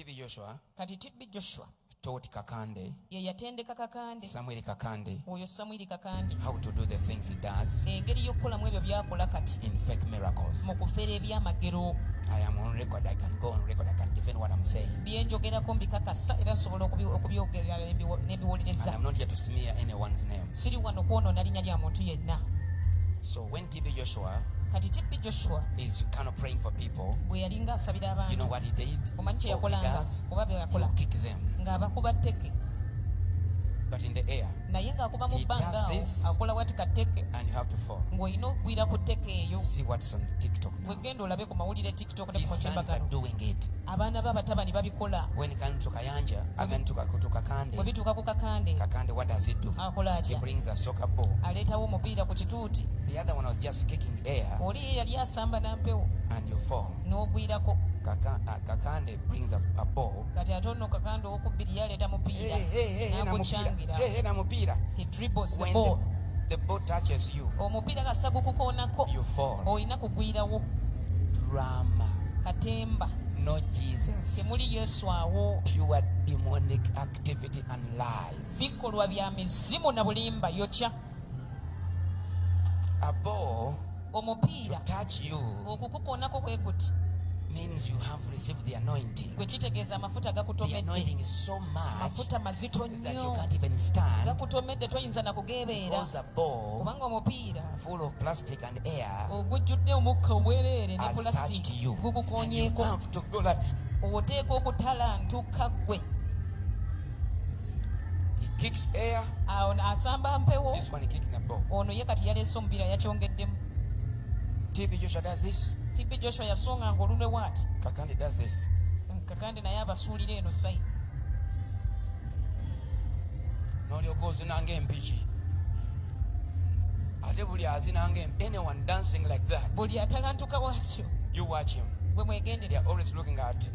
TV Joshua kati TV Joshua taught Kakande, ye yatendeka Kakande, Samuel Kakande, oyo Samuel Kakande, how to do the things he does engeri y'okukolamu ebyo byakola kati in fake miracles. mu kufeera ebyamagero. I am on record. I can go on record. I can defend what I'm saying. Byenjogerako mbikakasa era nsobola okubyogerera And n'ebiwuliriza. I'm not here to smear anyone's name. Siri wano kwonoona linnya lya muntu yenna. So when TV Joshua Kati TV Joshua is kind of praying for people, bwe yalinga asabira you know abantu, what he did? omanyi kye All he yakolanga does, oba bye yakola he'll kick them. ng'abakuba tteke, But in the air, naye ng'akuba mu He bbanga does awo this. akola wati ka tteke and you have to fall. ng'olina okugwira ku tteke eyo. See what's on TikTok now. Wegenda olabe ku mawulire TikTok ne ku His sons are mutimbagano. doing it. Abaana b'abatabani babikola. When it comes to Kayanja, I mean to Bwe Kakande, bituuka ku Kakande Kakande, what does he do? akola He atya? brings the soccer ball. Aleetawo omupiira ku kituuti. The other one was just kicking air Oli ye yali asamba na mpewo and you fall. n'ogwirako. Kakande brings a ball. Kati ate ono Kakande ow'okubbiri yaleeta mupiira n'agukyangira. Namupira. He dribbles the When ball. the ball touches you, Omupiira kasita gukukoonako you fall. olina kugwirawo. Drama. Katemba No Jesus. temuli Yesu awo. Pure demonic activity and lies. Bikolwa bya mizimu na bulimba yokya. A ball to Omupiira touch you okukukoonako bwe guti means you have received the anointing. gwe kitegeeza amafuta The gakutomedde. anointing is so much Mafuta mazito that you nnyo can't even stand, gakutomedde toyinza na kugeebeera because a ball kubanga omupiira full of plastic and air ogujjudde omukka obwereere ne has touched pulasitiki you. And you gukukoonyeeko. have to go like, Oteeka okutalantuka ggwe. he kicks air. Awo asamba mpewo. This one he kicking the ball. Ono ye kati yaleese omupiira yakyongeddemu. TB Joshua does this. TB Joshua yasonganga olunwe waati. Kakande does this. Kakande naye abasuulira eno sayi. N'olyoka ozinanga empiki. Ate buli azinanga anyone dancing like that, Buli atalantuka bw'atyo you watch him. bwe They mwegendereza. are always looking at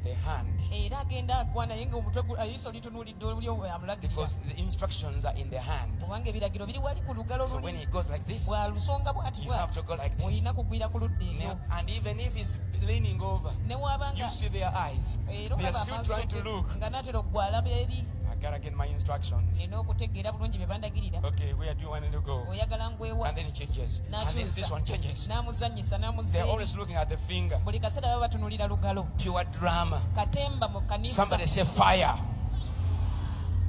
the hand, Era agenda agwa naye ng'omutwe aliiso litunuulidde oli amulagirira. because the instructions are in the hand. Kubanga ebiragiro biri wali ku lugalo So when luli. he goes like this, Bw'alusonga bw'ati you have to bw'ati go like this. olina kugwira ku ludda eyo. And even if he's leaning over, Ne wabanga you see their eyes. era They are olaba still amaaso trying to ge look. nga naatera okugwalaba eri. I gotta get my instructions. Nina okutegeera bulungi bye bandagirira. Okay, where do you want to go? Oyagala ngwewa And then he changes. And then this one changes. n'amuzannyisa They're n'amuzza always eri. looking at the finger. Buli kaseera baba batunuulira lugalo. Pure drama. Katemba mu kanisa. Somebody say fire.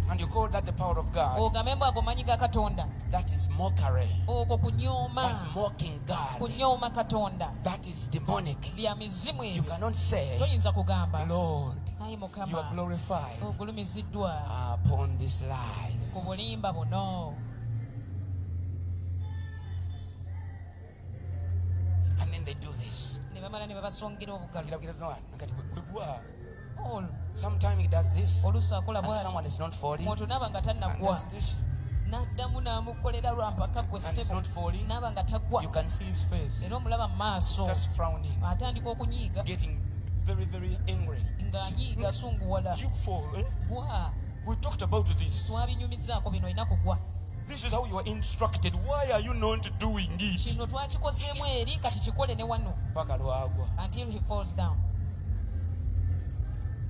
And you call that the power of God. Ogambe mbu ago manyi ga Katonda. That is mockery. Okwo kunyooma. That's mocking God. Kunyooma Katonda. That is demonic. Bya mizimu You ebyo. cannot say, Toyinza kugamba. Lord, Ayi you are Mukama. glorified Ogulumiziddwa upon these ku lies. bulimba buno. And then they do this. Ne bamala ne babasongira obugalo. Paul Sometimes he does this, oluusi akola and bw'atyo. someone is not falling. Omuntu n'aba nga And tannagwa. does this, N'addamu n'amukolera lwampaka gwe and it's ssebo. not falling. N'aba nga tagwa. You can see his face. Era omulaba mu maaso. Starts frowning, Atandika okunyiiga. getting very, very angry. Ng'anyiiga asunguwala. You fall. Eh? Gwa. We talked about this. Twabinyumizaako bino olina kugwa. This is how you are instructed. Why are you not doing it? Kino twakikozeemu eri kati kikole ne wano. Paka lwagwa. Until he falls down.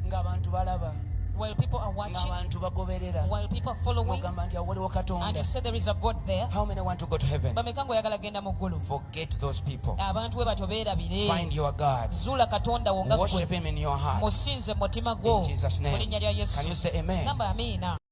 Ng'abantu balaba. While people are watching, Ng'abantu bagoberera. while people are following, Ogamba nti waliwo and Katonda. you say there is a God there, How many want to go to heaven? bameka ng'oyagala genda mu ggulu. Forget those people. Abantu bwe batyo beerabire. Find your God. Zuula Katonda wo nga Worship ggwe. him in your heart. Musinze mu mutima gwo. In Jesus' Mu name. linnya lya Can Yesu. you say amen? Gamba amiina.